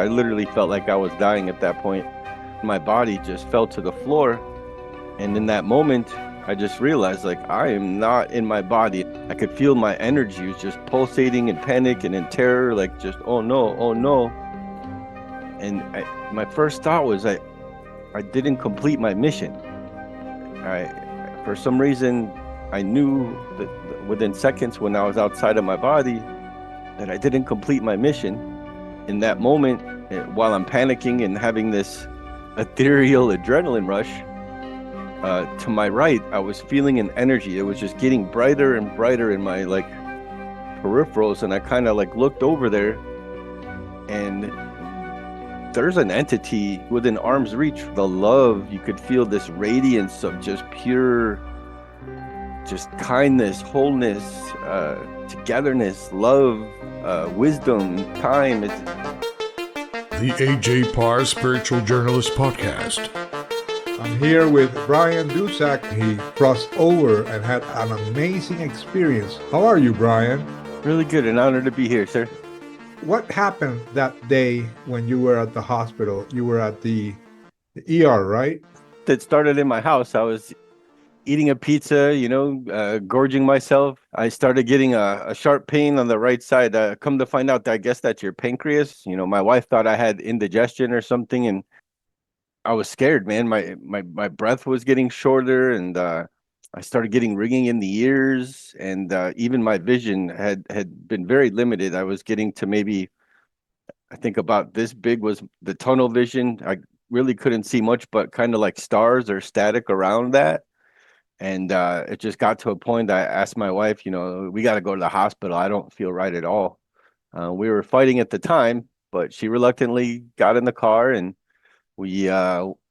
I literally felt like I was dying at that point. My body just fell to the floor. And in that moment, I just realized like I am not in my body. I could feel my energy was just pulsating in panic and in terror, like just, oh no, oh no. And my first thought was I didn't complete my mission. For some reason, I knew that within seconds when I was outside of my body that I didn't complete my mission. In that moment, while I'm panicking and having this ethereal adrenaline rush, to my right, I was feeling an energy. It was just getting brighter and brighter in my like peripherals, and I kind of like looked over there, and there's an entity within arm's reach. The love, you could feel this radiance of just pure, just kindness, wholeness, togetherness, love, wisdom, time. The A.J. Parr Spiritual Journalist Podcast. I'm here with Bryan Duszczak. He crossed over and had an amazing experience. How are you, Bryan? Really good. An honor to be here, sir. What happened that day when you were at the hospital? You were at the ER, right? It started in my house. I was eating a pizza, gorging myself. I started getting a sharp pain on the right side. Come to find out, I guess that's your pancreas. My wife thought I had indigestion or something, and I was scared, man. My breath was getting shorter, and I started getting ringing in the ears, and even my vision had been very limited. I was getting to maybe, I think about this big was the tunnel vision. I really couldn't see much, but kind of like stars or static around that. And it just got to a point I asked my wife, we got to go to the hospital. I don't feel right at all. We were fighting at the time, but she reluctantly got in the car, and we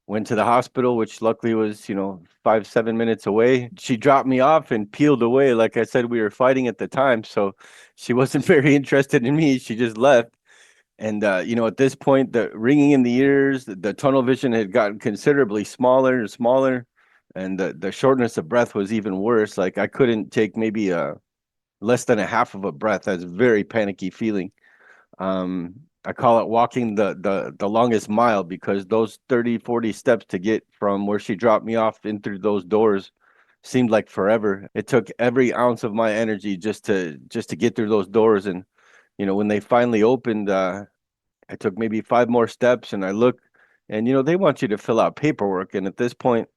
went to the hospital, which luckily was, 5-7 minutes away. She dropped me off and peeled away. Like I said, we were fighting at the time, so she wasn't very interested in me. She just left. And, at this point, the ringing in the ears, the tunnel vision had gotten considerably smaller and smaller. And the shortness of breath was even worse. Like I couldn't take maybe less than a half of a breath. That's a very panicky feeling. I call it walking the longest mile, because those 30-40 steps to get from where she dropped me off in through those doors seemed like forever. It took every ounce of my energy just to get through those doors. And, when they finally opened, I took maybe 5 more steps, and I looked, and, they want you to fill out paperwork. And at this point,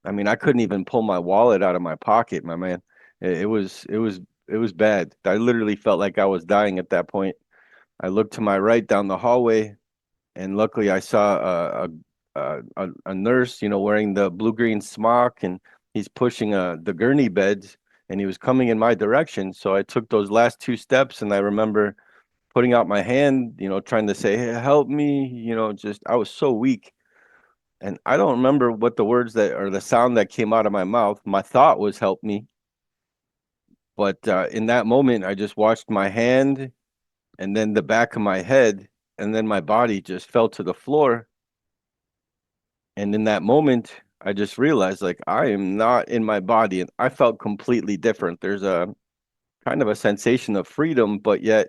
I mean, I couldn't even pull my wallet out of my pocket, my man. It was bad. I literally felt like I was dying at that point. I looked to my right down the hallway, and luckily I saw a nurse, wearing the blue-green smock, and he's pushing the gurney beds, and he was coming in my direction. So I took those last 2 steps, and I remember putting out my hand, trying to say, "Hey, help me," just I was so weak. And I don't remember what the words that or the sound that came out of my mouth. My thought was help me. But in that moment, I just watched my hand, and then the back of my head, and then my body just fell to the floor. And in that moment, I just realized like I am not in my body, and I felt completely different. There's a kind of a sensation of freedom, but yet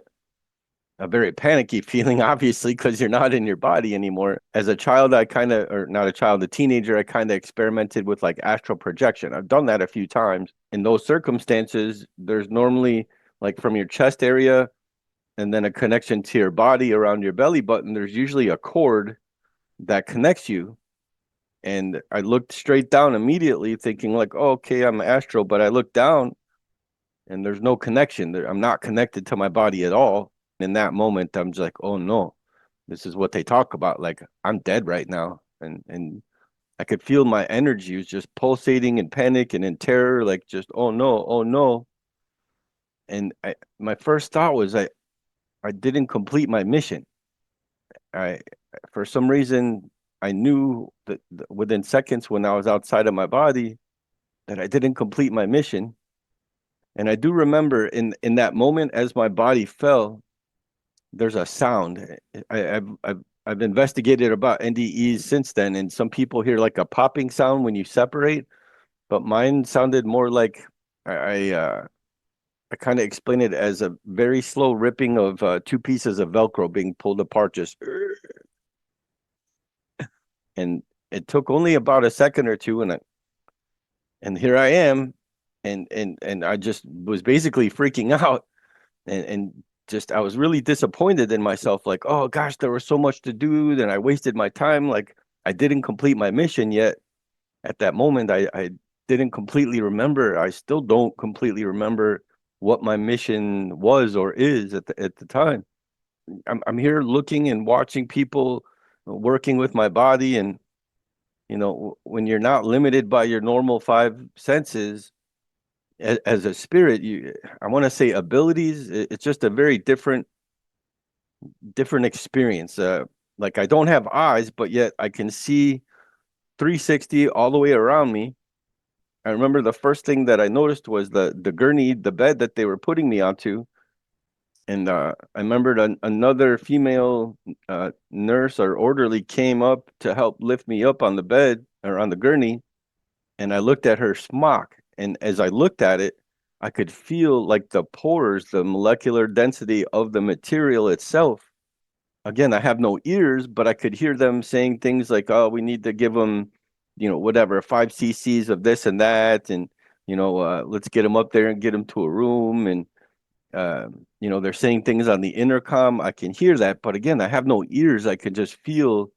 a very panicky feeling, obviously, because you're not in your body anymore. As a child, or not a child, a teenager, I kind of experimented with like astral projection. I've done that a few times. In those circumstances, there's normally like from your chest area and then a connection to your body around your belly button. There's usually a cord that connects you. And I looked straight down immediately thinking like, oh, okay, I'm astral. But I looked down and there's no connection. I'm not connected to my body at all. In that moment, I'm just like, oh no, this is what they talk about. Like I'm dead right now. And I could feel my energy was just pulsating in panic and in terror, like just, oh no, oh no. And my first thought was I didn't complete my mission. I, for some reason, I knew that within seconds when I was outside of my body that I didn't complete my mission. And I do remember in that moment as my body fell, there's a sound. I've investigated about NDEs since then, and some people hear like a popping sound when you separate, but mine sounded more like I kind of explain it as a very slow ripping of 2 pieces of Velcro being pulled apart, just And it took only about a second or two, and here I am, and I just was basically freaking out, and just I was really disappointed in myself, like, oh gosh, there was so much to do, then I wasted my time, like I didn't complete my mission yet. At that moment, I didn't completely remember. I still don't completely remember what my mission was or is at the time. I'm here looking and watching people working with my body, and when you're not limited by your normal five senses as a spirit, I want to say abilities, it's just a very different experience. Like I don't have eyes, but yet I can see 360 all the way around me. I remember the first thing that I noticed was the gurney, the bed that they were putting me onto. And I remembered another female nurse or orderly came up to help lift me up on the bed or on the gurney. And I looked at her smock. And as I looked at it, I could feel like the pores, the molecular density of the material itself. Again, I have no ears, but I could hear them saying things like, oh, we need to give them, whatever, 5 cc's of this and that. And, let's get them up there and get them to a room. And, they're saying things on the intercom. I can hear that. But again, I have no ears. I can just feel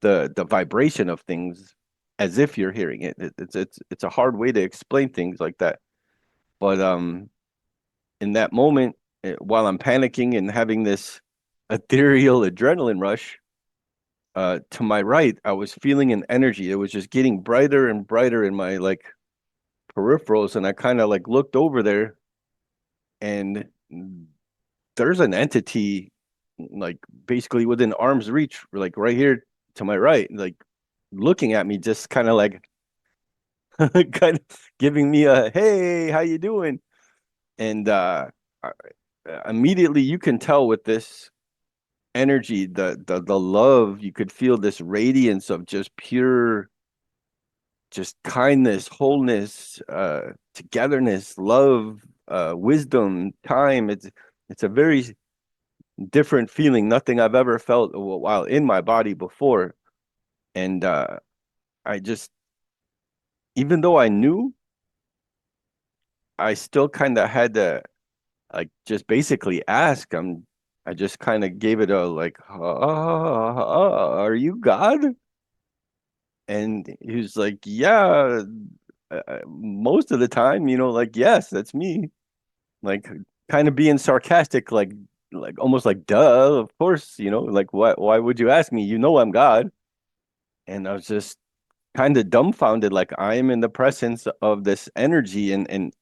the vibration of things as if you're hearing it. It's a hard way to explain things like that. But in that moment, while I'm panicking and having this ethereal adrenaline rush, to my right, I was feeling an energy. It was just getting brighter and brighter in my like peripherals, and I kind of like looked over there, and there's an entity like basically within arm's reach, like right here to my right, like looking at me, just kind of like kind of giving me a hey, how you doing? And immediately you can tell with this energy, the love, you could feel this radiance of just pure, just kindness, wholeness, togetherness, love, wisdom, time. It's a very different feeling, nothing I've ever felt while in my body before. And I just, even though I knew, I still kind of had to like just basically ask. I just kind of gave it a like, are you God? And he was like, yeah, most of the time, like, yes, that's me. Like, kind of being sarcastic, like almost like, duh, of course, like, why would you ask me? You know, I'm God. And I was just kind of dumbfounded, like, I am in the presence of this energy. And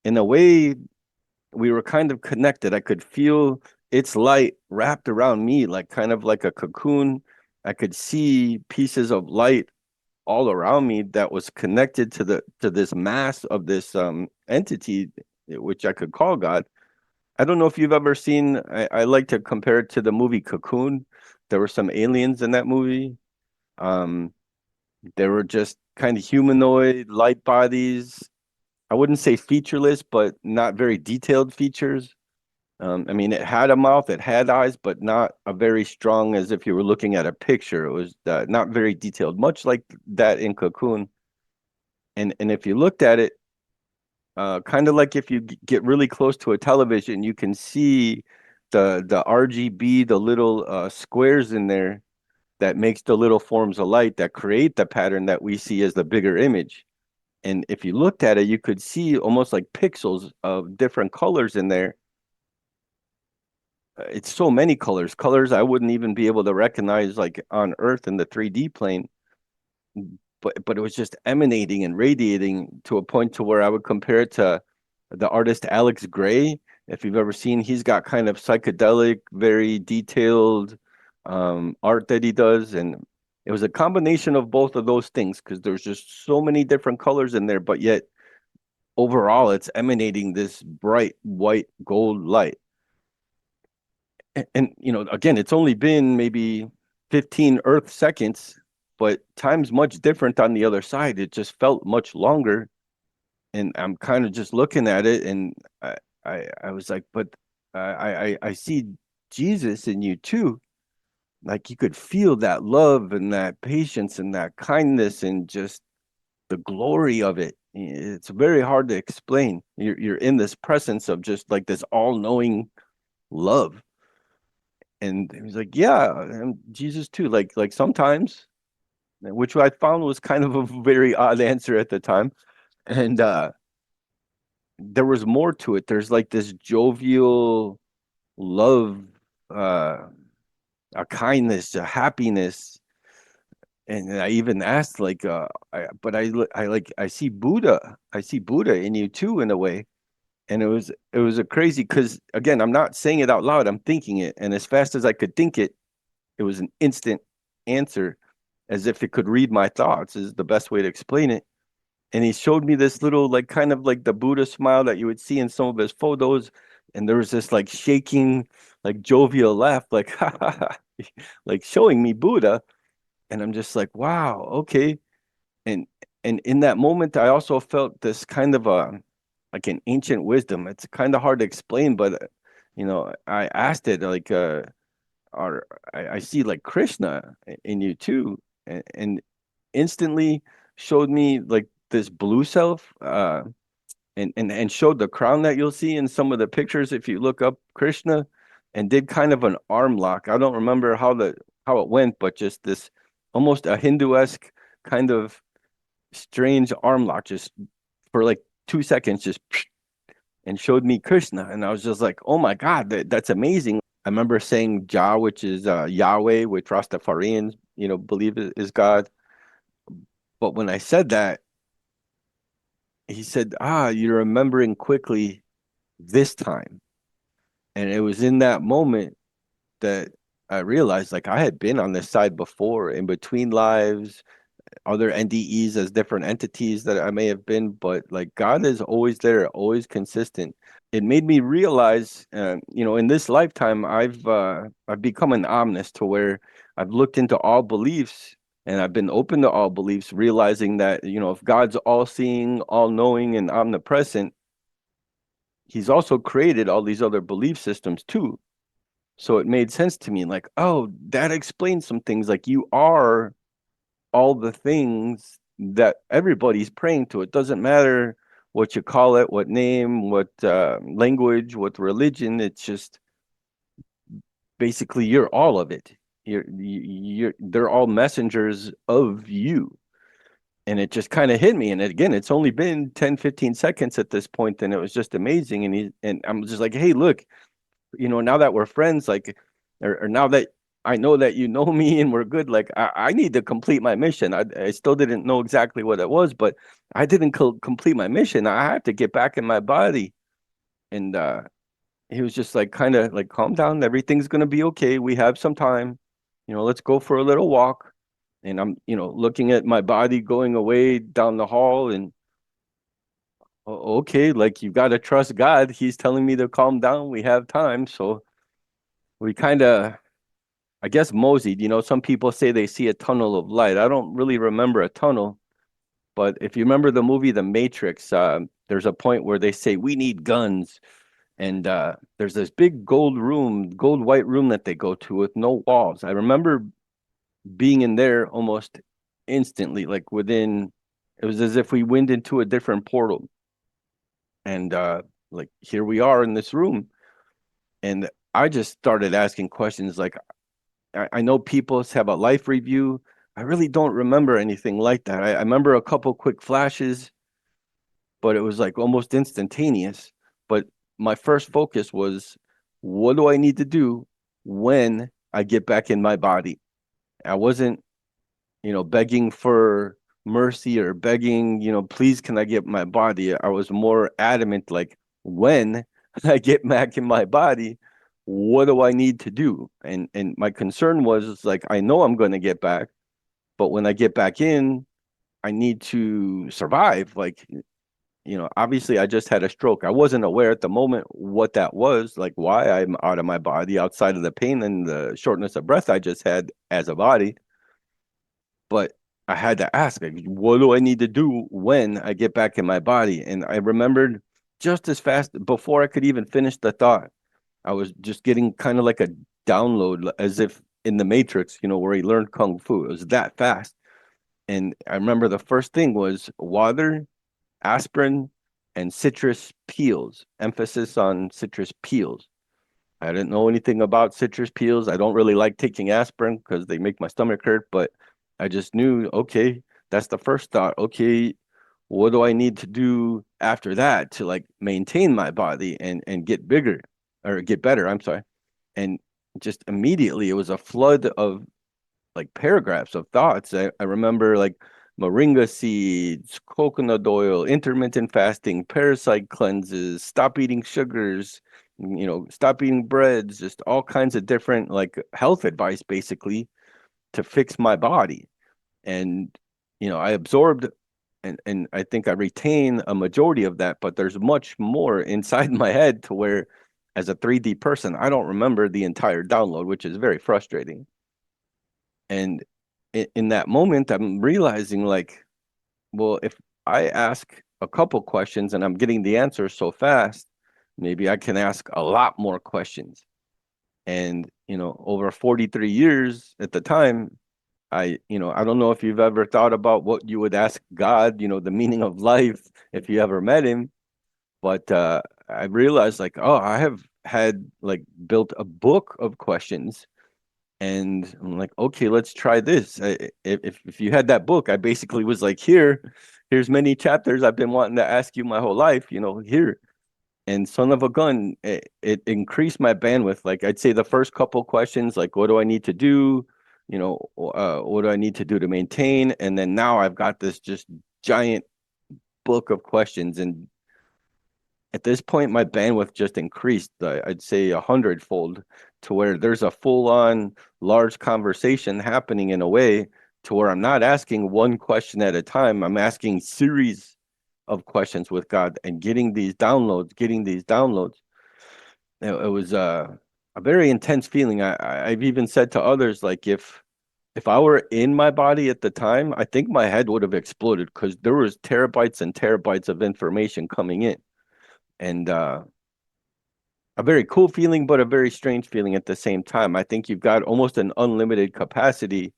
in a way, we were kind of connected. I could feel its light wrapped around me, like kind of like a cocoon. I could see pieces of light all around me that was connected to this mass of this entity, which I could call God. I don't know if you've ever seen. I like to compare it to the movie Cocoon. There were some aliens in that movie. Um, they were just kind of humanoid, light bodies. I wouldn't say featureless, but not very detailed features. I mean, it had a mouth, it had eyes, but not a very strong as if you were looking at a picture. It was not very detailed, much like that in Cocoon. And if you looked at it, kind of like if you get really close to a television, you can see the RGB, the little squares in there that makes the little forms of light that create the pattern that we see as the bigger image. And if you looked at it, you could see almost like pixels of different colors in there. It's so many colors I wouldn't even be able to recognize like on Earth in the 3D plane. But it was just emanating and radiating to a point to where I would compare it to the artist Alex Gray. If you've ever seen, he's got kind of psychedelic, very detailed art that he does. And it was a combination of both of those things because there's just so many different colors in there, but yet overall it's emanating this bright white gold light. And again, it's only been maybe 15 Earth seconds, but time's much different on the other side. It just felt much longer. And I'm kind of just looking at it, and I was like, but I see Jesus in you too. like you could feel that love and that patience and that kindness and just the glory of it. It's very hard to explain. You're in this presence of just like this all-knowing love. And he was like, yeah, and Jesus too. Like sometimes, which I found was kind of a very odd answer at the time. And there was more to it. There's like this jovial love, uh, a kindness, a happiness. And I even asked, like, I see Buddha. I see Buddha in you too, in a way. And it was a crazy because again, I'm not saying it out loud. I'm thinking it, and as fast as I could think it, it was an instant answer, as if it could read my thoughts. Is the best way to explain it. And he showed me this little, like, kind of like the Buddha smile that you would see in some of his photos, and there was this like shaking, like jovial laugh, like ha ha ha, like showing me Buddha, and I'm just like, wow, okay. And and in that moment, I also felt this kind of a like an ancient wisdom. It's kind of hard to explain, but I asked it like, or I see like Krishna in you too, and instantly showed me like this blue self, and showed the crown that you'll see in some of the pictures if you look up Krishna, and did kind of an arm lock. I don't remember how it went, but just this almost a Hindu-esque kind of strange arm lock, just for like 2 seconds, just and showed me Krishna, and I was just like, oh my God, that's amazing. I remember saying Jah, which is Yahweh, which Rastafarians believe is God. But when I said that, he said, you're remembering quickly this time. And it was in that moment that I realized, like, I had been on this side before in between lives, other NDEs as different entities that I may have been, but like God is always there, always consistent. It made me realize, in this lifetime, I've become an omnist, to where I've looked into all beliefs and I've been open to all beliefs, realizing that if God's all seeing, all knowing, and omnipresent, He's also created all these other belief systems too. So it made sense to me, like, oh, that explains some things. Like, you are all the things that everybody's praying to. It doesn't matter what you call it, what name, what language, what religion. It's just basically you're all of it. They're all messengers of you. And it just kind of hit me. And again, it's only been 10, 15 seconds at this point, and it was just amazing. And I'm just like, hey, look, now that we're friends, like, or now that I know that you know me and we're good, like, I need to complete my mission. I still didn't know exactly what it was, but I didn't complete my mission. I have to get back in my body. And he was just like, kind of like, calm down. Everything's going to be okay. We have some time. Let's go for a little walk. And I'm, looking at my body going away down the hall, and okay, like, you got to trust God. He's telling me to calm down. We have time. So we kind of, I guess, moseyed. Some people say they see a tunnel of light. I don't really remember a tunnel, but if you remember the movie The Matrix, there's a point where they say we need guns, and there's this big gold white room that they go to with no walls. I remember being in there almost instantly, like within. It was as if we went into a different portal, and like, here we are in this room, and I just started asking questions like, I know people have a life review. I really don't remember anything like that. I remember a couple quick flashes, but it was like almost instantaneous. But my first focus was, what do I need to do when I get back in my body? I wasn't, begging for mercy or begging, please, can I get my body? I was more adamant, like, when I get back in my body, what do I need to do? And my concern was, like, I know I'm going to get back, but when I get back in, I need to survive. Like, obviously I just had a stroke. I wasn't aware at the moment what that was, like, why I'm out of my body outside of the pain and the shortness of breath I just had as a body. But I had to ask, like, what do I need to do when I get back in my body? And I remembered just as fast before I could even finish the thought. I was just getting kind of like a download, as if in the Matrix, where he learned kung fu. It was that fast. And I remember the first thing was water, aspirin, and citrus peels. Emphasis on citrus peels. I didn't know anything about citrus peels. I don't really like taking aspirin because they make my stomach hurt, but I just knew, okay, that's the first thought. Okay, what do I need to do after that to like maintain my body and get bigger or get better? I'm sorry. And just immediately it was a flood of like paragraphs of thoughts. I remember like moringa seeds, coconut oil, intermittent fasting, parasite cleanses, stop eating sugars, stop eating breads, just all kinds of different like health advice basically to fix my body. And I absorbed and I think I retain a majority of that, but there's much more inside my head to where as a 3D person, I don't remember the entire download, which is very frustrating. And in that moment, I'm realizing like, well, if I ask a couple questions and I'm getting the answers so fast, maybe I can ask a lot more questions. And, over 43 years at the time, I don't know if you've ever thought about what you would ask God, the meaning of life, if you ever met him. But I realized like, oh, I have had like built a book of questions. And I'm like, okay, let's try this. If you had that book, I basically was like, here's many chapters I've been wanting to ask you my whole life, here. And son of a gun, it increased my bandwidth. Like I'd say the first couple questions, like, what do I need to do? What do I need to do to maintain? And then now I've got this just giant book of questions. And at this point, my bandwidth just increased, I'd say 100-fold, to where there's a full-on large conversation happening in a way to where I'm not asking one question at a time. I'm asking series of questions with God and getting these downloads. It was a very intense feeling. I've even said to others, like, if I were in my body at the time, I think my head would have exploded because there was terabytes and terabytes of information coming in. And a very cool feeling, but a very strange feeling at the same time. I think you've got almost an unlimited capacity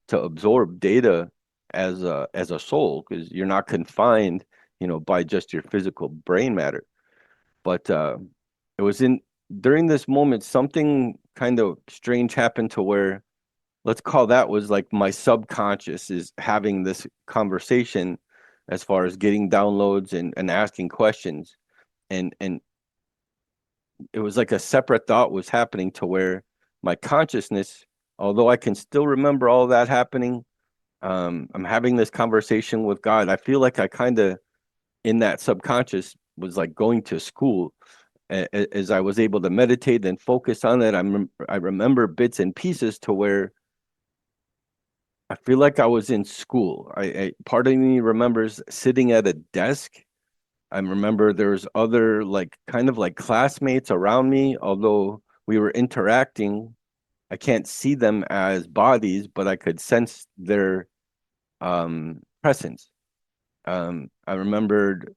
to absorb data as a soul because you're not confined, by just your physical brain matter. But it was during this moment something kind of strange happened to where let's call that was like my subconscious is having this conversation as far as getting downloads and asking questions and it was like a separate thought was happening to where my consciousness, although I can still remember all that happening, I'm having this conversation with God. I feel like I kind of in that subconscious was like going to school as I was able to meditate and focus on it. I remember bits and pieces to where I feel like I was in school. Part of me remembers sitting at a desk. I remember there's other like kind of like classmates around me, although we were interacting. I can't see them as bodies, but I could sense their presence. I remembered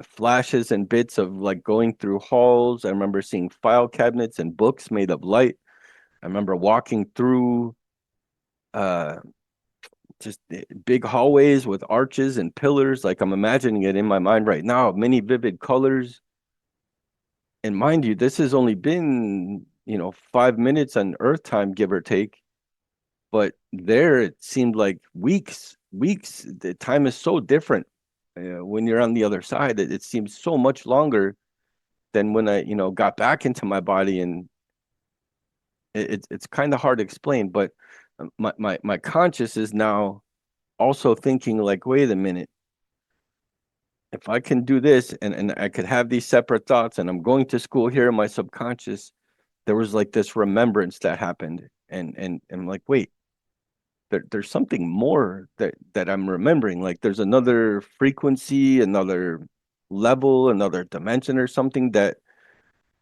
flashes and bits of like going through halls. I remember seeing file cabinets and books made of light. I remember walking through uh just big hallways with arches and pillars. Like I'm imagining it in my mind right now, many vivid colors. And mind you, this has only been, 5 minutes on Earth time, give or take. But there it seemed like weeks, weeks. The time is so different. When you're on the other side, it seems so much longer than when I, got back into my body. And it's kind of hard to explain, but my conscious is now also thinking like, wait a minute, if I can do this and I could have these separate thoughts and I'm going to school here in my subconscious, there was like this remembrance that happened. And I'm like, wait, there's something more that I'm remembering. Like there's another frequency, another level, another dimension or something that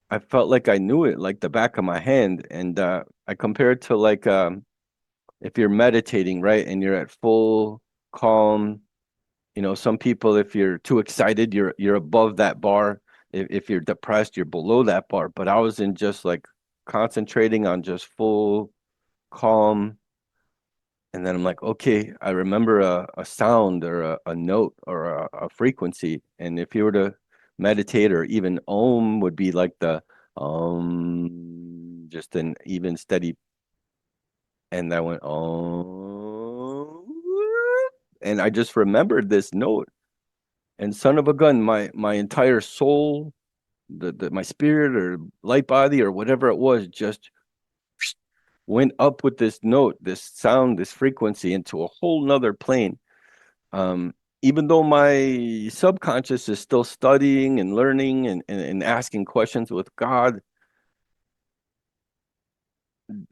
I felt like I knew it like the back of my hand. And I compare it to like if you're meditating, right? And you're at full calm. Some people, if you're too excited, you're above that bar. If you're depressed, you're below that bar. But I was in just like concentrating on just full calm. And then I'm like, okay, I remember a sound or a note or a frequency. And if you were to meditate, or even Om would be like the just an even steady. And I went, Om. And I just remembered this note. And son of a gun, my entire soul, my spirit or light body or whatever it was, just went up with this note, this sound, this frequency into a whole nother plane. Um, Even though my subconscious is still studying and learning and asking questions with God,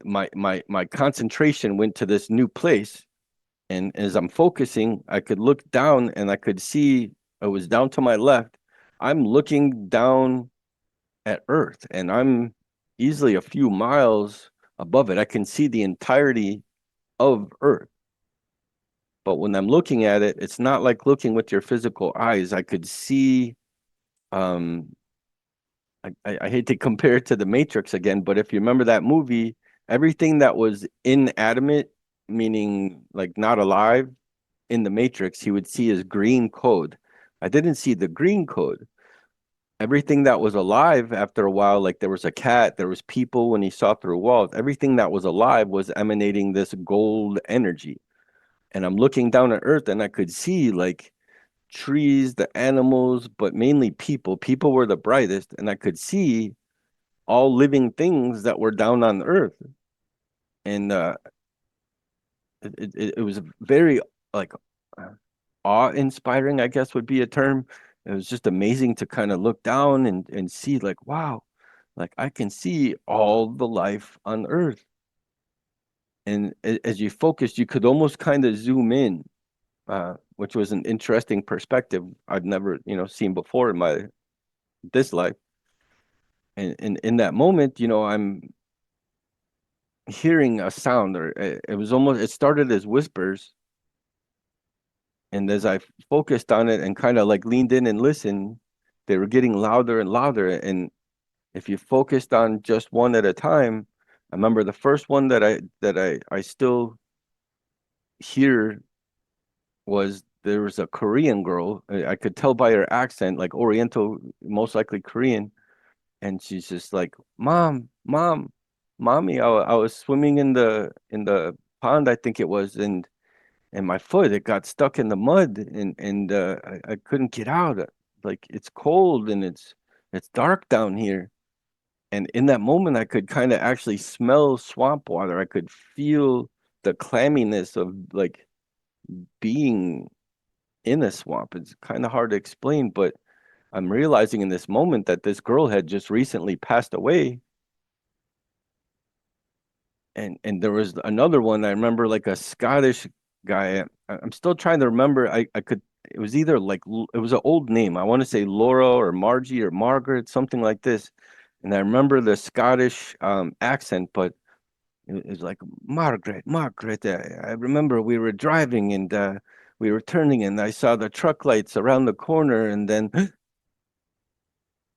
my concentration went to this new place. And as I'm focusing, I could look down and I could see it was down to my left. I'm looking down at Earth, and I'm easily a few miles above it. I can see the entirety of Earth. But when I'm looking at it, it's not like looking with your physical eyes. I could see, um, I hate to compare it to the Matrix again, but if you remember that movie, everything that was inanimate, meaning like not alive in the Matrix, he would see as green code. I didn't see the green code. Everything that was alive after a while, like there was a cat, there was people when he saw through walls, everything that was alive was emanating this gold energy. And I'm looking down at Earth and I could see like trees, the animals, but mainly people. People were the brightest, and I could see all living things that were down on Earth. And it was very like awe-inspiring, I guess would be a term. It was just amazing to kind of look down and see like, wow, like I can see all the life on Earth. And as you focused, you could almost kind of zoom in, which was an interesting perspective I'd never, seen before in my this life. And in that moment, I'm hearing a sound, or it was almost, it started as whispers. And as I focused on it and kind of like leaned in and listened, they were getting louder and louder. And if you focused on just one at a time, I remember the first one that I still hear was, there was a Korean girl. I could tell by her accent, like Oriental, most likely Korean. And she's just like, "Mom, mom, mommy, I was swimming in the pond, I think it was, and my foot, it got stuck in the mud, and I couldn't get out. Like it's cold and it's dark down here." And in that moment, I could kind of actually smell swamp water. I could feel the clamminess of like being in a swamp. It's kind of hard to explain, but I'm realizing in this moment that this girl had just recently passed away. And there was another one I remember, like a Scottish guy. I'm still trying to remember. I could, it was either like, it was an old name. I want to say Laura or Margie or Margaret, something like this. And I remember the Scottish accent, but it was like, Margaret, Margaret. I remember we were driving, and we were turning, and I saw the truck lights around the corner, and then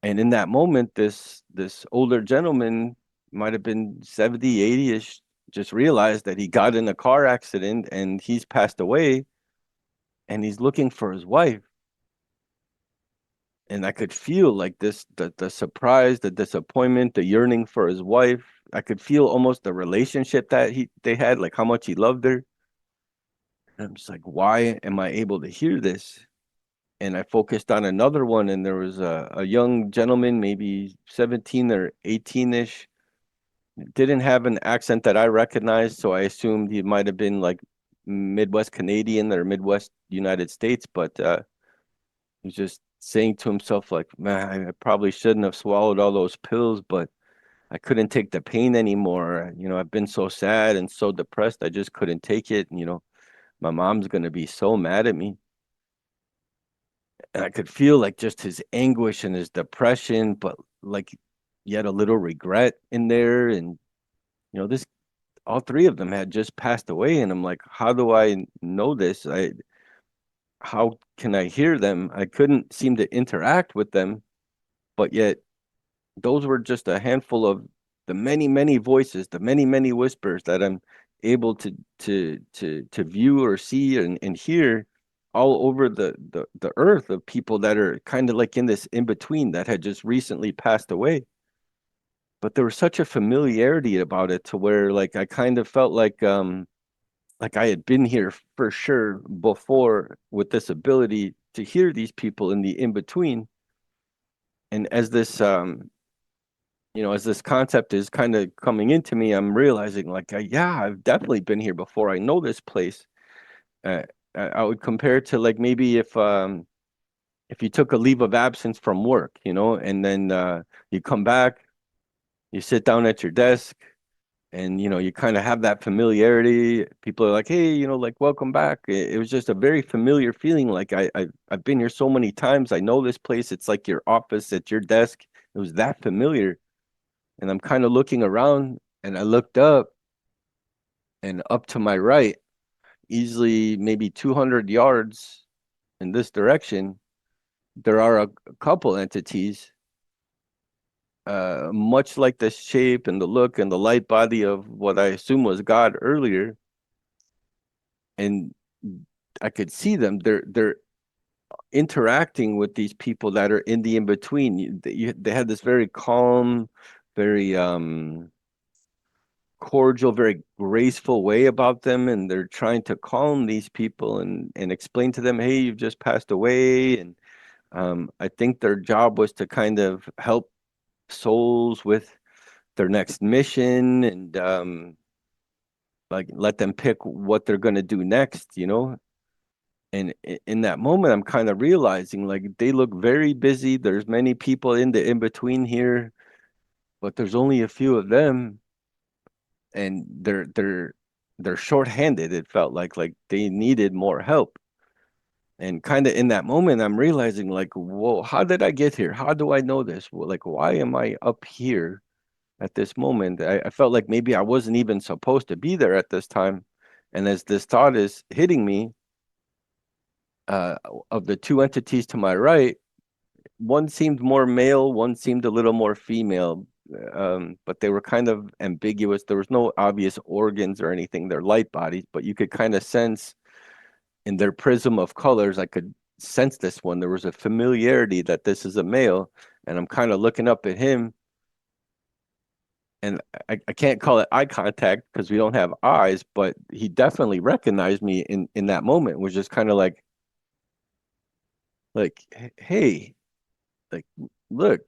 and in that moment, this older gentleman, might have been 70, 80-ish, just realized that he got in a car accident and he's passed away, and he's looking for his wife. And I could feel like this, the surprise, the disappointment, the yearning for his wife. I could feel almost the relationship that they had, like how much he loved her. And I'm just like, why am I able to hear this? And I focused on another one, and there was a young gentleman, maybe 17 or 18-ish, didn't have an accent that I recognized, so I assumed he might have been like Midwest Canadian or Midwest United States, but he was just saying to himself, like, man, I probably shouldn't have swallowed all those pills, but I couldn't take the pain anymore. I've been so sad and so depressed, I just couldn't take it. My mom's gonna be so mad at me. And I could feel like just his anguish and his depression, but like yet a little regret in there. And this, all three of them had just passed away, and I'm like, how do I know this? How can I hear them? I couldn't seem to interact with them, but yet those were just a handful of the many, many voices, the many, many whispers that I'm able to view or see and hear all over the earth of people that are kind of like in this in between that had just recently passed away. But there was such a familiarity about it to where like I kind of felt like I had been here for sure before with this ability to hear these people in the in between. And as this as this concept is kind of coming into me, I'm realizing like, yeah, I've definitely been here before. I know this place. Uh, I would compare it to like maybe if you took a leave of absence from work, and then you come back, you sit down at your desk, and you kind of have that familiarity. People are like, hey, like welcome back. It was just a very familiar feeling. Like I've been here so many times. I know this place. It's like your office at your desk. It was that familiar. And I'm kind of looking around, and I looked up, and up to my right, easily maybe 200 yards in this direction, there are a couple entities, much like the shape and the look and the light body of what I assume was God earlier. And I could see them. They're interacting with these people that are in the in between. They had this very calm, very cordial, very graceful way about them, and they're trying to calm these people and explain to them, hey, you've just passed away. And I think their job was to kind of help souls with their next mission, and like let them pick what they're going to do next. And in that moment, I'm kind of realizing like they look very busy. There's many people in the in between here, but there's only a few of them, and they're shorthanded. It felt like they needed more help. And kind of in that moment, I'm realizing like, whoa, how did I get here? How do I know this? Well, like, why am I up here at this moment? I felt like maybe I wasn't even supposed to be there at this time. And as this thought is hitting me, uh, of the two entities to my right, one seemed more male, one seemed a little more female, but they were kind of ambiguous. There was no obvious organs or anything. They're light bodies, but you could kind of sense in their prism of colors, I could sense this one. There was a familiarity that this is a male, and I'm kind of looking up at him, and I can't call it eye contact because we don't have eyes, but he definitely recognized me in that moment. Was just kind of like, hey, like, look.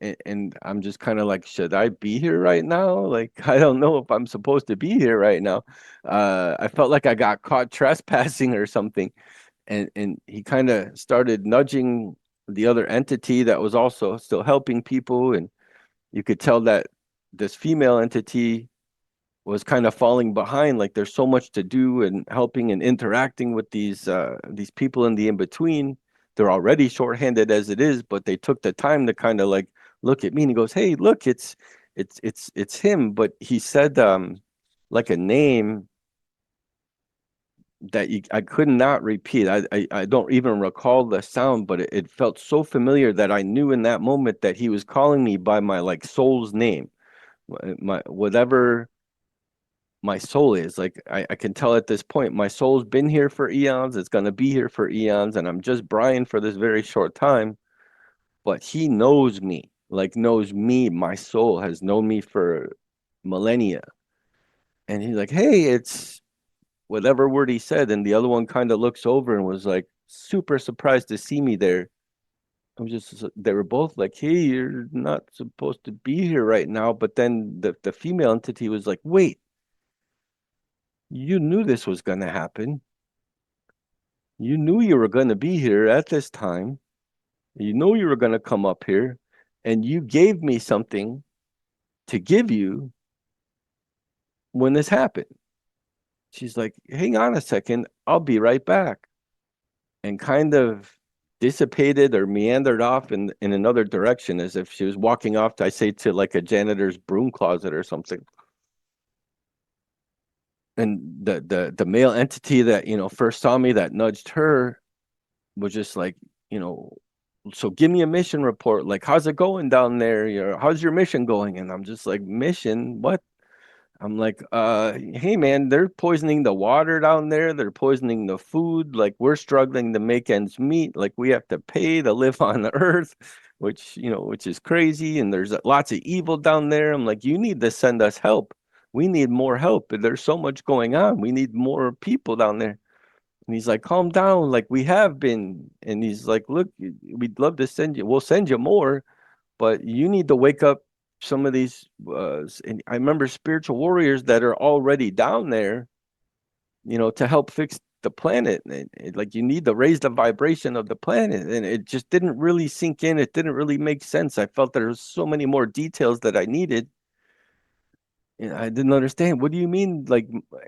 And I'm just kind of like, should I be here right now? Like, I don't know if I'm supposed to be here right now. I felt like I got caught trespassing or something. And he kind of started nudging the other entity that was also still helping people. And you could tell that this female entity was kind of falling behind. Like there's so much to do and helping and interacting with these people in the in between. They're already shorthanded as it is, but they took the time to kind of like look at me, and he goes, hey, look, it's him. But he said like a name that I could not repeat. I don't even recall the sound, but it felt so familiar that I knew in that moment that he was calling me by my like soul's name, my whatever my soul is. Like I can tell at this point, my soul's been here for eons. It's gonna be here for eons, and I'm just Bryan for this very short time. But he knows me, like knows me. My soul has known me for millennia, and he's like, hey, it's whatever word he said, and the other one kind of looks over and was like super surprised to see me there. They were both like, hey, you're not supposed to be here right now. But then the female entity was like, wait, you knew this was going to happen. You knew you were going to be here at this time. You know you were going to come up here, and you gave me something to give you when this happened. She's like, hang on a second, I'll be right back. And kind of dissipated or meandered off in another direction as if she was walking off, I say, to like a janitor's broom closet or something. And the male entity that, first saw me that nudged her was just like, you know, so give me a mission report. Like, how's it going down there? How's your mission going? And I'm just like, mission? What? I'm like, hey man, they're poisoning the water down there. They're poisoning the food. Like, we're struggling to make ends meet. Like, we have to pay to live on the earth, which is crazy. And there's lots of evil down there. I'm like, you need to send us help. We need more help. There's so much going on. We need more people down there. And he's like, calm down. Like, we have been. And he's like, look, we'd love to send you. We'll send you more, but you need to wake up some of these. And I remember spiritual warriors that are already down there, to help fix the planet. Like, you need to raise the vibration of the planet. And it just didn't really sink in. It didn't really make sense. I felt there was so many more details that I needed. And I didn't understand. What do you mean? Like,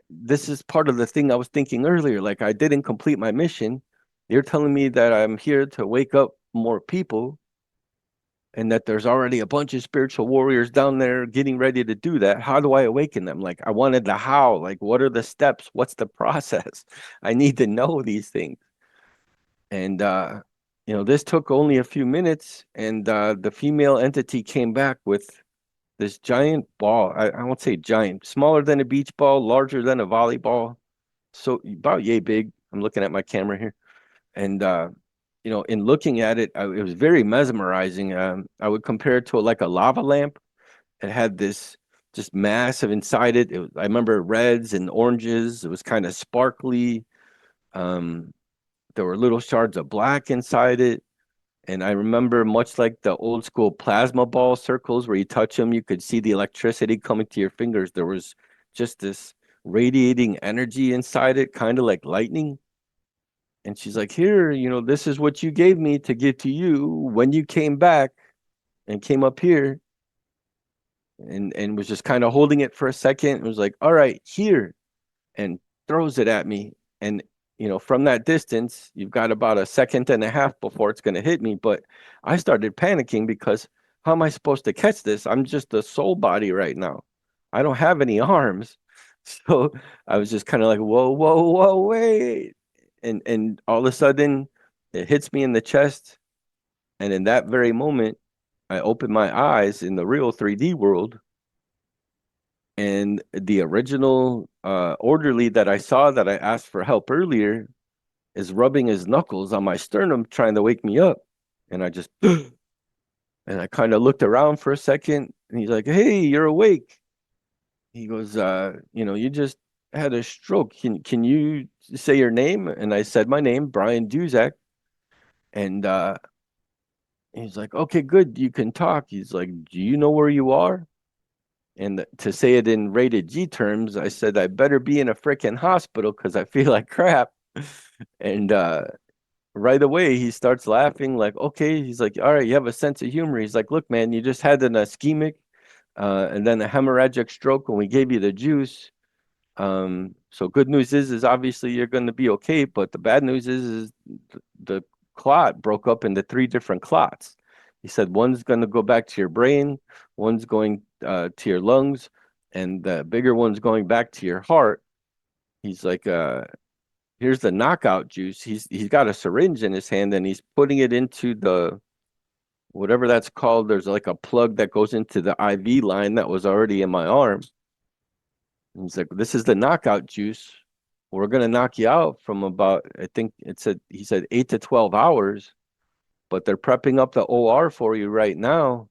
this is part of the thing I was thinking earlier. Like, I didn't complete my mission. You're telling me that I'm here to wake up more people, and that there's already a bunch of spiritual warriors down there getting ready to do that. How do I awaken them? Like, I wanted the how. Like, what are the steps? What's the process? I need to know these things. And this took only a few minutes, and the female entity came back with this giant ball. I won't say giant, smaller than a beach ball, larger than a volleyball. So about yay big. I'm looking at my camera here. And in looking at it, it was very mesmerizing. I would compare it to like a lava lamp. It had this just massive inside it. I remember reds and oranges. It was kind of sparkly. Um, there were little shards of black inside it. And I remember, much like the old school plasma ball circles where you touch them, you could see the electricity coming to your fingers. There was just this radiating energy inside it, kind of like lightning. And she's like, here, this is what you gave me to give to you when you came back and came up here, and was just kind of holding it for a second. And was like, all right, here, and throws it at me. And, from that distance, you've got about a second and a half before it's going to hit me. But I started panicking because how am I supposed to catch this? I'm just a soul body right now. I don't have any arms. So I was just kind of like, whoa, whoa, whoa, wait. And all of a sudden it hits me in the chest. And in that very moment, I open my eyes in the real 3D world. And the original orderly that I saw that I asked for help earlier is rubbing his knuckles on my sternum, trying to wake me up. And I just, and I kind of looked around for a second, and he's like, hey, you're awake. He goes, you just had a stroke. Can you say your name? And I said my name, Bryan Duszczak. And he's like, okay, good. You can talk. He's like, do you know where you are? And to say it in rated G terms, I said, I better be in a freaking hospital because I feel like crap. And right away, he starts laughing, like, okay. He's like, all right, you have a sense of humor. He's like, look, man, you just had an ischemic and then a hemorrhagic stroke when we gave you the juice. So good news is obviously you're going to be okay. But the bad news is the clot broke up into 3 different clots. He said one's going to go back to your brain, one's going to your lungs, and the bigger one's going back to your heart. He's like, here's the knockout juice. He's got a syringe in his hand, and he's putting it into the whatever that's called. There's like a plug that goes into the IV line that was already in my arm. And he's like, this is the knockout juice. We're gonna knock you out from about, I think he said 8 to 12 hours, but they're prepping up the OR for you right now.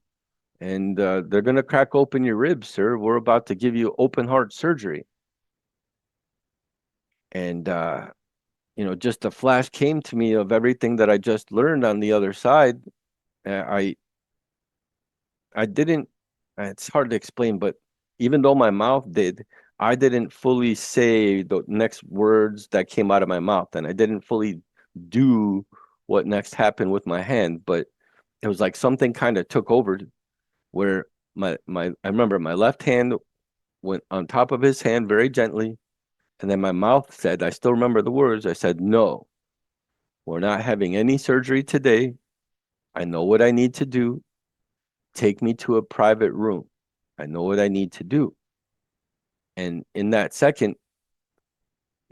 And they're gonna crack open your ribs, sir. We're about to give you open heart surgery. And just a flash came to me of everything that I just learned on the other side. I didn't, it's hard to explain, but even though my mouth did, I didn't fully say the next words that came out of my mouth, and I didn't fully do what next happened with my hand. But it was like something kind of took over, where I remember my left hand went on top of his hand very gently, and then my mouth said, I still remember the words. I said, no, we're not having any surgery today. I know what I need to do. Take me to a private room. I know what I need to do. And in that second,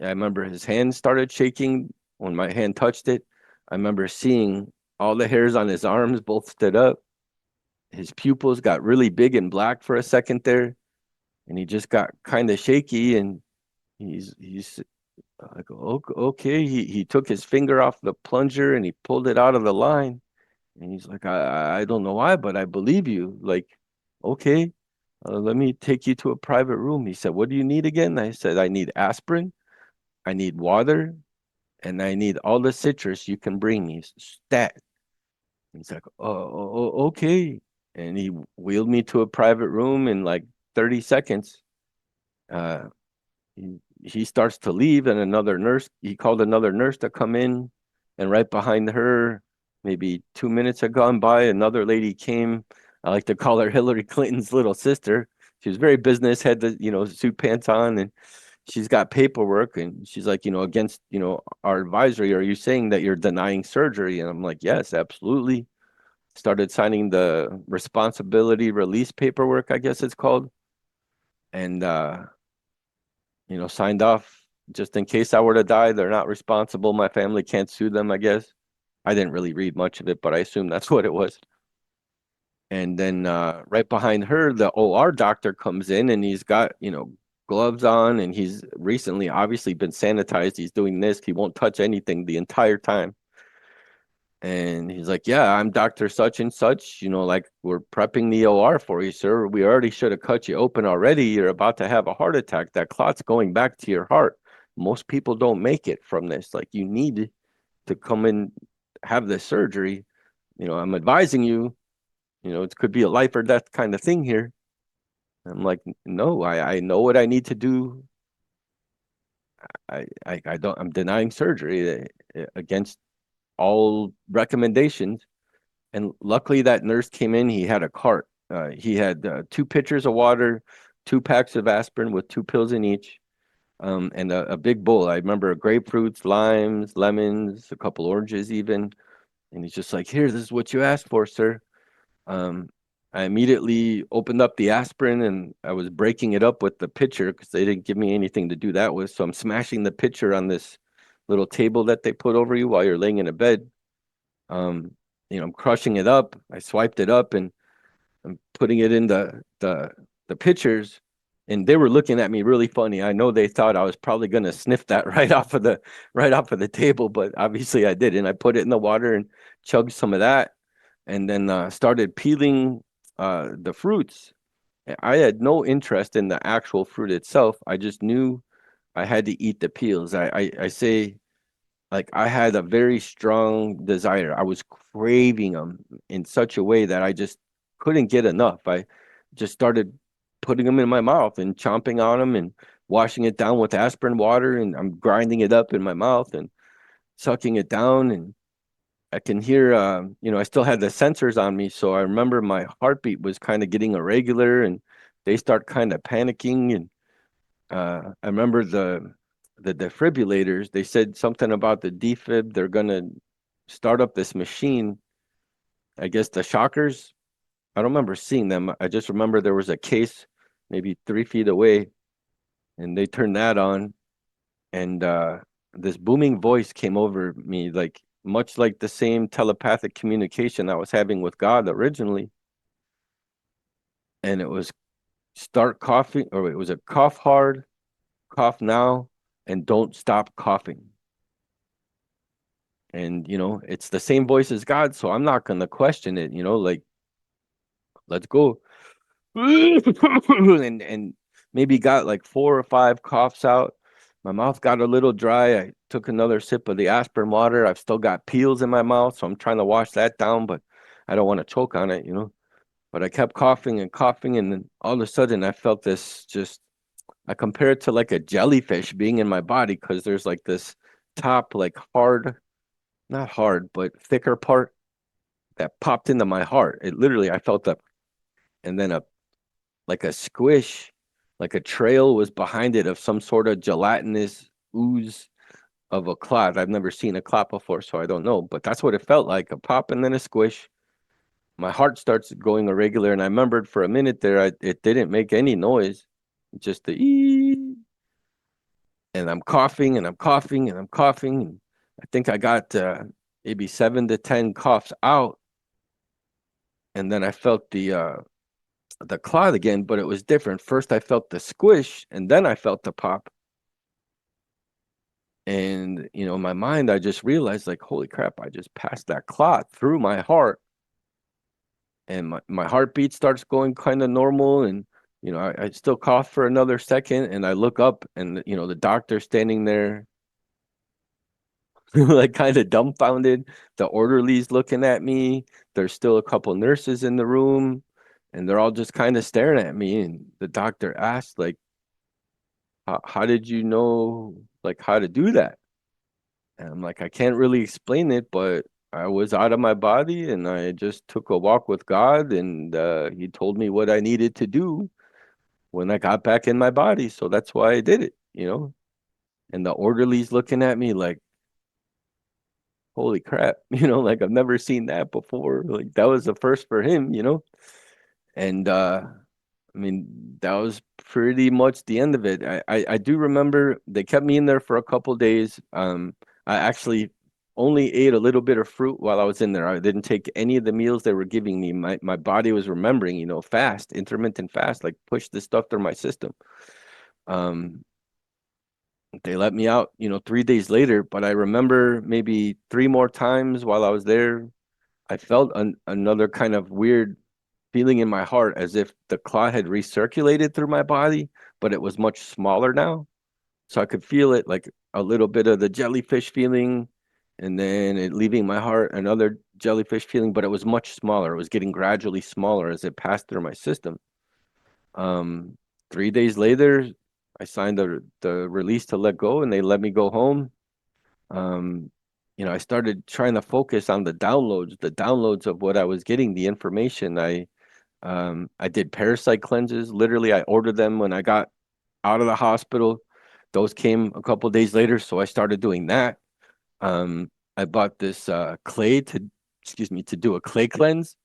I remember his hand started shaking when my hand touched it. I remember seeing all the hairs on his arms both stood up. His pupils got really big and black for a second there, and he just got kind of shaky. And he's like, okay. He took his finger off the plunger and he pulled it out of the line. And he's like, I don't know why, but I believe you. Like, okay, let me take you to a private room. He said, what do you need again? I said, I need aspirin, I need water, and I need all the citrus you can bring me. Stat. He's like, okay. And he wheeled me to a private room in like 30 seconds. Uh, he starts to leave, and he called another nurse to come in. And right behind her, maybe 2 minutes had gone by, another lady came. I like to call her Hillary Clinton's little sister. She was very business, had the, suit pants on, and she's got paperwork. And she's like, against, our advisory, are you saying that you're denying surgery? And I'm like, yes, absolutely. Started signing the responsibility release paperwork, I guess it's called. And, signed off just in case I were to die. They're not responsible. My family can't sue them, I guess. I didn't really read much of it, but I assume that's what it was. And then right behind her, the OR doctor comes in, and he's got, gloves on, and he's recently obviously been sanitized. He's doing this. He won't touch anything the entire time. And he's like, yeah, I'm Dr. Such and such, like, we're prepping the OR for you, sir. We already should have cut you open already. You're about to have a heart attack. That clot's going back to your heart. Most people don't make it from this. Like, you need to come and have this surgery. I'm advising you, it could be a life or death kind of thing here. I'm like, no, I know what I need to do. I don't, I'm denying surgery against all recommendations. And luckily that nurse came in. He had a cart. He had 2 pitchers of water, 2 packs of aspirin with 2 pills in each, and a big bowl. I remember grapefruits, limes, lemons, a couple oranges even. And he's just like, here, this is what you asked for, sir. Um, I immediately opened up the aspirin, and I was breaking it up with the pitcher because they didn't give me anything to do that with. So I'm smashing the pitcher on this little table that they put over you while you're laying in a bed. Um, I'm crushing it up. I swiped it up, and I'm putting it in the pitchers, and they were looking at me really funny. I know they thought I was probably gonna sniff that right off of the table, but obviously I didn't. I put it in the water and chugged some of that, and then started peeling the fruits. I had no interest in the actual fruit itself. I just knew I had to eat the peels. I say, like, I had a very strong desire. I was craving them in such a way that I just couldn't get enough. I just started putting them in my mouth and chomping on them and washing it down with aspirin water, and I'm grinding it up in my mouth and sucking it down. And I can hear, I still had the sensors on me, so I remember my heartbeat was kind of getting irregular, and they start kind of panicking. And I remember the defibrillators. They said something about the defib. They're gonna start up this machine. I guess the shockers. I don't remember seeing them. I just remember there was a case maybe 3 feet away, and they turned that on, and this booming voice came over me, like much like the same telepathic communication I was having with God originally. And it was start coughing, or it was a cough hard, cough now, and don't stop coughing. And it's the same voice as God, so I'm not gonna question it. Like, let's go. And maybe got like 4 or 5 coughs out. My mouth got a little dry. I took another sip of the aspirin water. I've still got peels in my mouth, so I'm trying to wash that down, but I don't want to choke on it. But I kept coughing and coughing, and then all of a sudden I felt this, just, I compare it to like a jellyfish being in my body, because there's like this top, like hard, not hard, but thicker part that popped into my heart. It literally, I felt that, and then like a squish, like a trail was behind it of some sort of gelatinous ooze of a clot. I've never seen a clot before, so I don't know, but that's what it felt like, a pop and then a squish. My heart starts going irregular, and I remembered for a minute there, it didn't make any noise, just the ee. And I'm coughing and I'm coughing and I'm coughing. And I think I got maybe 7 to 10 coughs out, and then I felt the clot again, but it was different. First I felt the squish, and then I felt the pop. And in my mind, I just realized, like, holy crap, I just passed that clot through my heart, and my heartbeat starts going kind of normal. And I still cough for another second, and I look up, and the doctor standing there, like kind of dumbfounded. The orderly's looking at me. There's still a couple nurses in the room, and they're all just kind of staring at me. And the doctor asked, like, how did you know, like, how to do that? And I'm like, I can't really explain it, but I was out of my body, and I just took a walk with God, and he told me what I needed to do when I got back in my body. So that's why I did it. And the orderly's looking at me like, holy crap, like, I've never seen that before. Like, that was the first for him. And I mean, that was pretty much the end of it. I do remember they kept me in there for a couple days. I actually only ate a little bit of fruit while I was in there. I didn't take any of the meals they were giving me. My body was remembering, fast, intermittent fast, like push this stuff through my system. Um, they let me out, 3 days later, but I remember maybe three more times while I was there, I felt another kind of weird feeling in my heart, as if the clot had recirculated through my body, but it was much smaller now. So I could feel it, like a little bit of the jellyfish feeling, and then it leaving my heart, another jellyfish feeling, but it was much smaller. It was getting gradually smaller as it passed through my system. Um, 3 days later, I signed the release to let go, and they let me go home. Um, I started trying to focus on the downloads of what I was getting, the information. I did parasite cleanses. Literally, I ordered them when I got out of the hospital. Those came a couple days later, so I started doing that. I bought this clay to do a clay cleanse,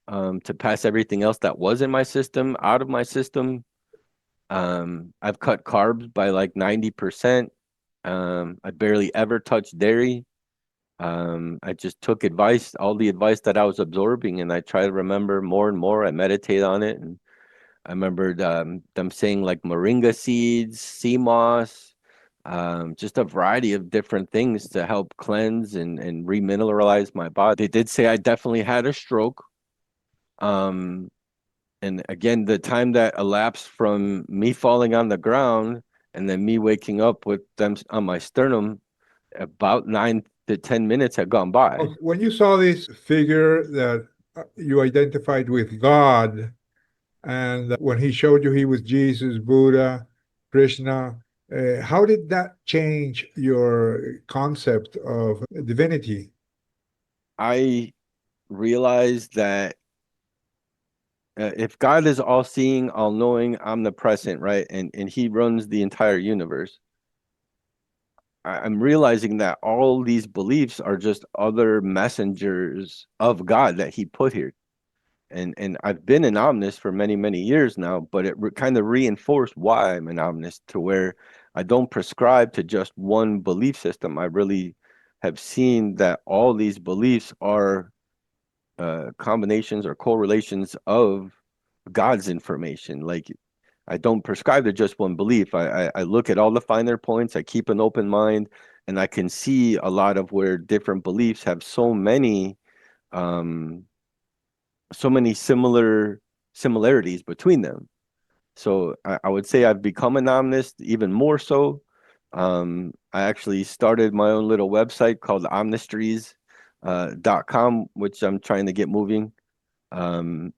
to pass everything else that was in my system out of my system. I've cut carbs by like 90%. I barely ever touched dairy. I just took advice, all the advice that I was absorbing, and I try to remember more and more. I meditate on it, and I remembered them saying like moringa seeds, sea moss, just a variety of different things to help cleanse and remineralize my body. They did say I definitely had a stroke. Um, and again, the time that elapsed from me falling on the ground and then me waking up with them on my sternum, about 9 to 10 minutes had gone by. Okay, when you saw this figure that you identified with God, and when he showed you he was Jesus, Buddha, Krishna, how did that change your concept of divinity? I realized that if God is all seeing, all knowing, omnipresent, right? And he runs the entire universe. I'm realizing that all these beliefs are just other messengers of God that he put here. And I've been an omnist for many, many years now, but it kind of reinforced why I'm an omnist, to where I don't prescribe to just one belief system. I really have seen that all these beliefs are combinations or correlations of God's information. Like, I don't prescribe to just one belief. I look at all the finer points. I keep an open mind, and I can see a lot of where different beliefs have um, so many similarities between them. So I would say I've become an omnist even more so. I actually started my own little website called Omnistries .com, which I'm trying to get moving. Um,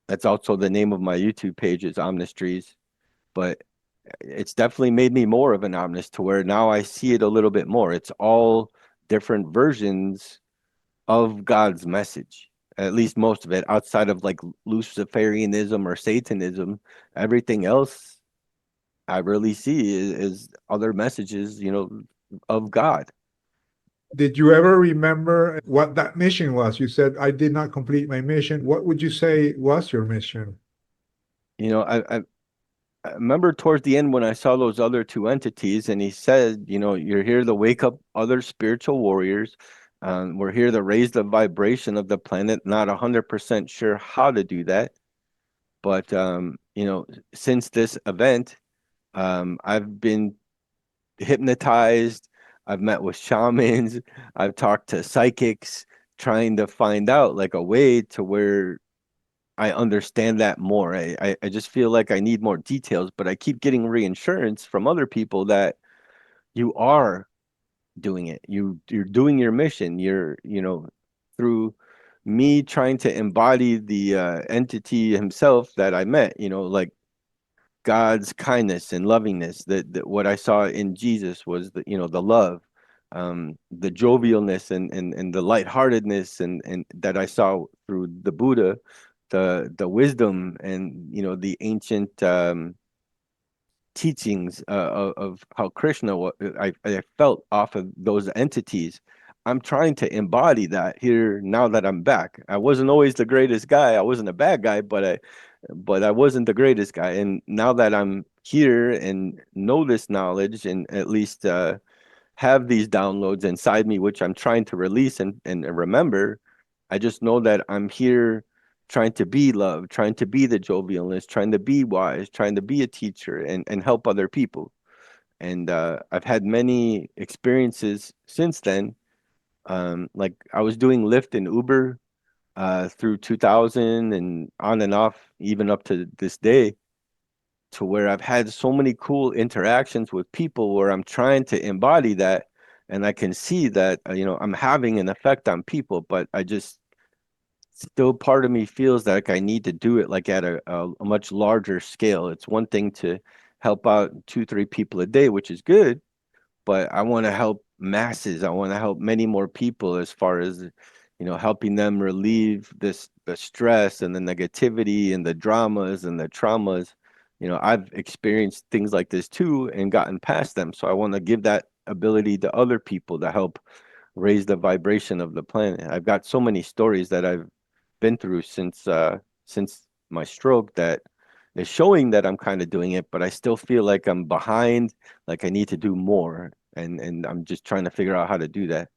that's also the name of my YouTube page, is Omnistries. But it's definitely made me more of an omnist, to where now I see it a little bit more. It's all different versions of God's message. At least most of it, outside of like Luciferianism or Satanism, everything else I really see is other messages, of God. Did you ever remember what that mission was? You said, I did not complete my mission. What would you say was your mission? You know, I remember towards the end when I saw those other two entities, and he said, you're here to wake up other spiritual warriors. We're here to raise the vibration of the planet. Not 100% sure how to do that, but since this event, I've been hypnotized. I've met with shamans. I've talked to psychics, trying to find out like a way to where I understand that more. I just feel like I need more details, but I keep getting reassurance from other people that you are doing it. You're doing your mission. Through me trying to embody the entity himself that I met, like God's kindness and lovingness. That what I saw in Jesus was the love, the jovialness and the lightheartedness and that I saw through the Buddha, the wisdom and the ancient teachings of how Krishna I felt off of those entities. I'm trying to embody that here now that I'm back. I wasn't always the greatest guy. I wasn't a bad guy, but I wasn't the greatest guy. And now that I'm here and know this knowledge and at least have these downloads inside me, which I'm trying to release and remember, I just know that I'm here trying to be love, trying to be the jovialness, trying to be wise, trying to be a teacher and help other people. And I've had many experiences since then. Like I was doing Lyft and Uber through 2000 and on and off, even up to this day, to where I've had so many cool interactions with people where I'm trying to embody that. And I can see that, I'm having an effect on people, but I just still part of me feels like I need to do it like at a much larger scale. It's one thing to help out two, three people a day, which is good, but I want to help masses. I want to help many more people as far as, helping them relieve the stress and the negativity and the dramas and the traumas. I've experienced things like this too and gotten past them. So I want to give that ability to other people to help raise the vibration of the planet. I've got so many stories that I've been through since my stroke that is showing that I'm kind of doing it, but I still feel like I'm behind, like I need to do more, and I'm just trying to figure out how to do that.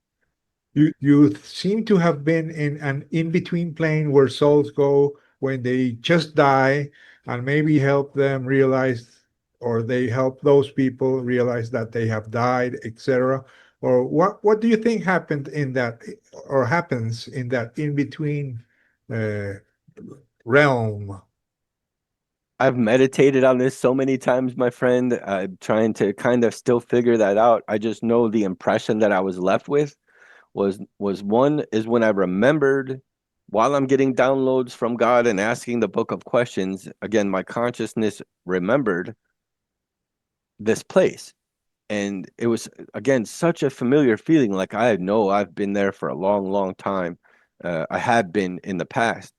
You seem to have been in an in-between plane where souls go when they just die and maybe help them realize or they help those people realize that they have died, etc. Or what do you think happened in that or happens in that in-between uh, realm? I've meditated on this so many times, my friend. I'm trying to kind of still figure that out. I just know the impression that I was left with was one is when I remembered while I'm getting downloads from God and asking the book of questions, again, my consciousness remembered this place. And it was again such a familiar feeling, like I know I've been there for a long, long time. I had been in the past.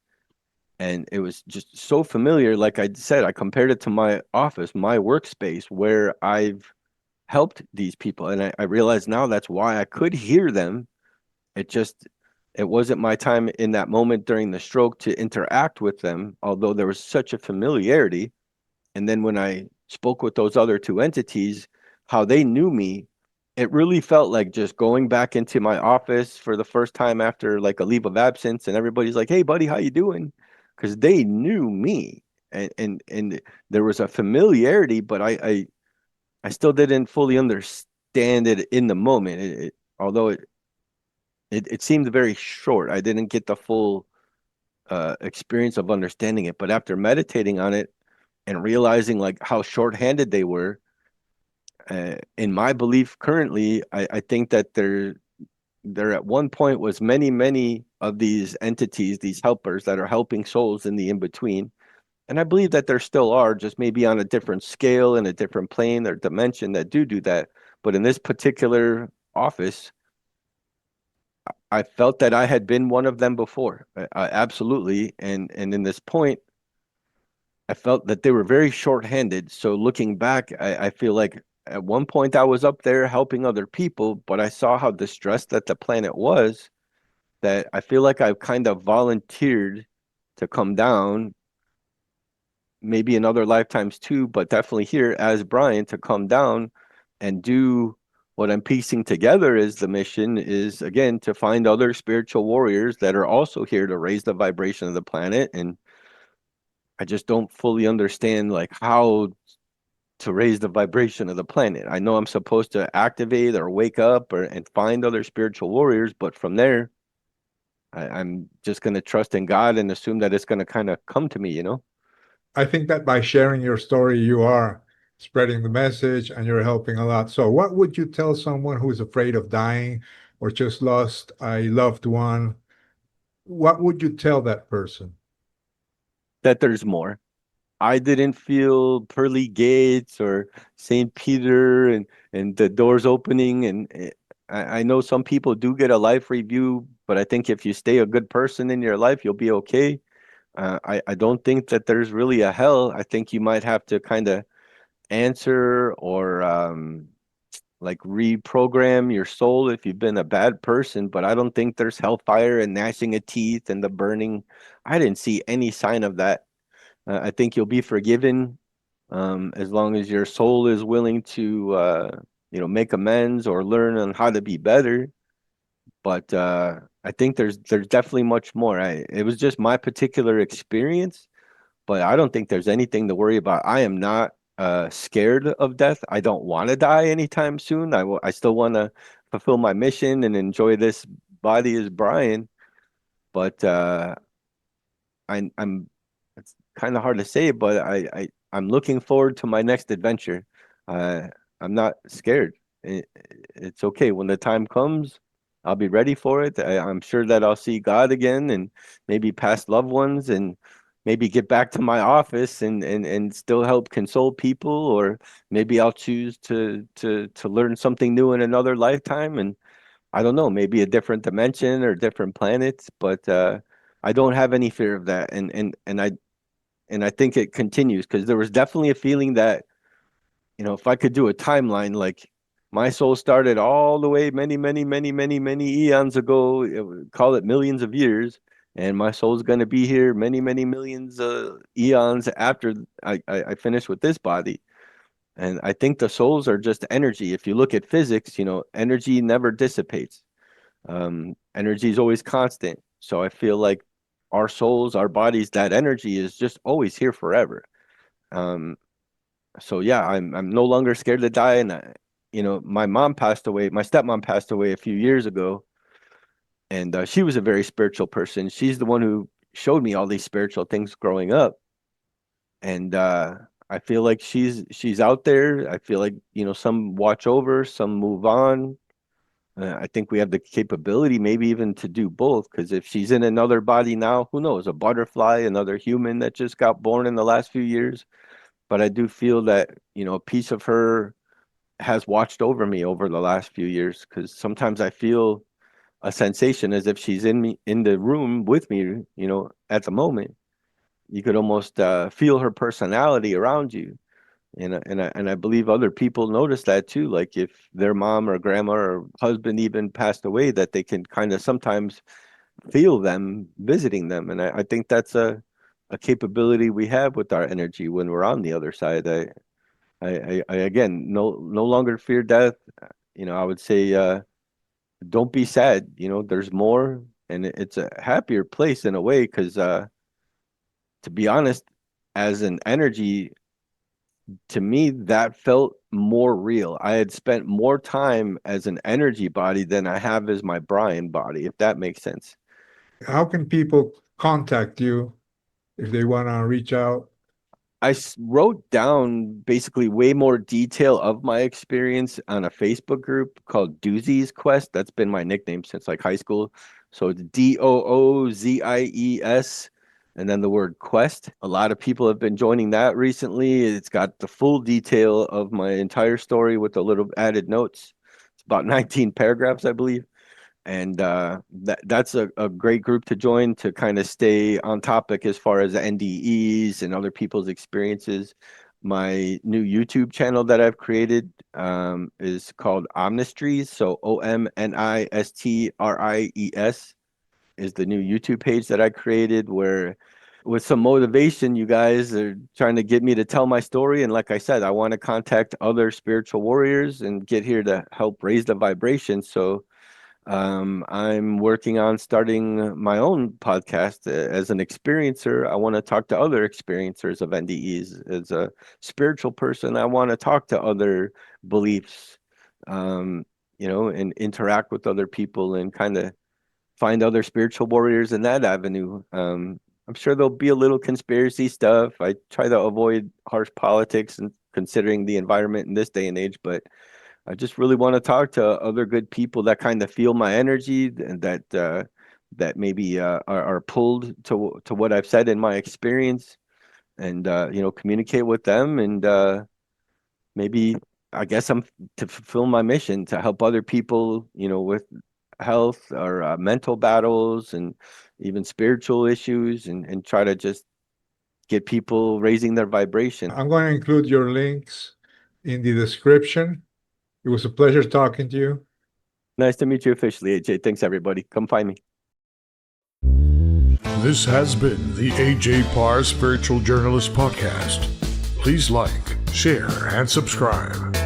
And it was just so familiar. Like I said, I compared it to my office, my workspace, where I've helped these people. And I realize now that's why I could hear them. It just, it wasn't my time in that moment during the stroke to interact with them, although there was such a familiarity. And then when I spoke with those other two entities, how they knew me, it really felt like just going back into my office for the first time after like a leave of absence, and everybody's like, "Hey, buddy, how you doing?" Because they knew me, and there was a familiarity, but I still didn't fully understand it in the moment. Although it seemed very short, I didn't get the full experience of understanding it. But after meditating on it and realizing like how short-handed they were, in my belief currently, I think that there at one point was many of these entities, these helpers that are helping souls in the in-between. And I believe that there still are, just maybe on a different scale, in a different plane or dimension that do that. But in this particular office, I felt that I had been one of them before. Absolutely. And in this point, I felt that they were very short-handed. So looking back, I feel like at one point I was up there helping other people, but I saw how distressed that the planet was, that I feel like I've kind of volunteered to come down, maybe in other lifetimes too, but definitely here as Bryan, to come down and do what I'm piecing together is the mission is, again, to find other spiritual warriors that are also here to raise the vibration of the planet. And I just don't fully understand like how to raise the vibration of the planet. I know I'm supposed to activate or wake up and find other spiritual warriors, but from there, I'm just going to trust in God and assume that it's going to kind of come to me, you know? I think that by sharing your story, you are spreading the message and you're helping a lot. So, what would you tell someone who is afraid of dying or just lost a loved one? What would you tell that person? That there's more. I didn't feel pearly gates or St. Peter and the doors opening. And I know some people do get a life review, but I think if you stay a good person in your life, you'll be okay. I don't think that there's really a hell. I think you might have to kind of answer or like reprogram your soul if you've been a bad person, but I don't think there's hellfire and gnashing of teeth and the burning. I didn't see any sign of that. I think you'll be forgiven as long as your soul is willing to, make amends or learn on how to be better. But I think there's definitely much more. It was just my particular experience, but I don't think there's anything to worry about. I am not scared of death. I don't want to die anytime soon. I still want to fulfill my mission and enjoy this body as Bryan. But I'm it's kind of hard to say, but I'm looking forward to my next adventure. Uh, I'm not scared. It's okay. When the time comes, I'll be ready for it. I'm sure that I'll see God again and maybe past loved ones and maybe get back to my office and still help console people, or maybe I'll choose to learn something new in another lifetime. And I don't know, maybe a different dimension or different planets, but I don't have any fear of that. And I think it continues because there was definitely a feeling that, if I could do a timeline, like my soul started all the way many, many, many, many, many eons ago, call it millions of years, and my soul's going to be here many, many millions eons after I finish with this body. And I think the souls are just energy. If you look at physics, energy never dissipates. Energy is always constant. So I feel like our souls, our bodies, that energy is just always here forever. Um, so yeah, I'm no longer scared to die. And my mom passed away. My stepmom passed away a few years ago, and she was a very spiritual person. She's the one who showed me all these spiritual things growing up, and I feel like she's out there. I feel like some watch over, some move on. I think we have the capability, maybe even to do both. Because if she's in another body now, who knows? A butterfly, another human that just got born in the last few years. But I do feel that a piece of her has watched over me over the last few years. Because sometimes I feel a sensation as if she's in the room with me. At the moment, you could almost feel her personality around you. And I believe other people notice that too. Like if their mom or grandma or husband even passed away, that they can kind of sometimes feel them visiting them. And I think that's a capability we have with our energy when we're on the other side. I again no longer fear death. I would say don't be sad. There's more, and it's a happier place in a way because to be honest, as an energy, to me that felt more real. I had spent more time as an energy body than I have as my Bryan body, if that makes sense. How can people contact you if they want to reach out? I wrote down basically way more detail of my experience on a Facebook group called Doozies Quest. That's been my nickname since like high school. So it's DOOZIES and then the word quest. A lot of people have been joining that recently. It's got the full detail of my entire story with a little added notes. It's about 19 paragraphs, I believe. And that's a great group to join to kind of stay on topic as far as NDEs and other people's experiences. My new YouTube channel that I've created is called Omnistries. So OMNISTRIES is the new YouTube page that I created, where with some motivation, you guys are trying to get me to tell my story. And like I said, I want to contact other spiritual warriors and get here to help raise the vibration. So I'm working on starting my own podcast as an experiencer. I want to talk to other experiencers of NDEs. As a spiritual person, I want to talk to other beliefs, and interact with other people and kind of find other spiritual warriors in that avenue. I'm sure there'll be a little conspiracy stuff. I try to avoid harsh politics and considering the environment in this day and age, but I just really want to talk to other good people that kind of feel my energy and that maybe are pulled to what I've said in my experience, and communicate with them, and maybe I guess I'm to fulfill my mission to help other people, with health or mental battles and even spiritual issues, and try to just get people raising their vibration. I'm going to include your links in the description. It was a pleasure talking to you. Nice to meet you officially, AJ. Thanks, everybody. Come find me. This has been the AJ Parr Spiritual Journalist Podcast. Please like, share, and subscribe.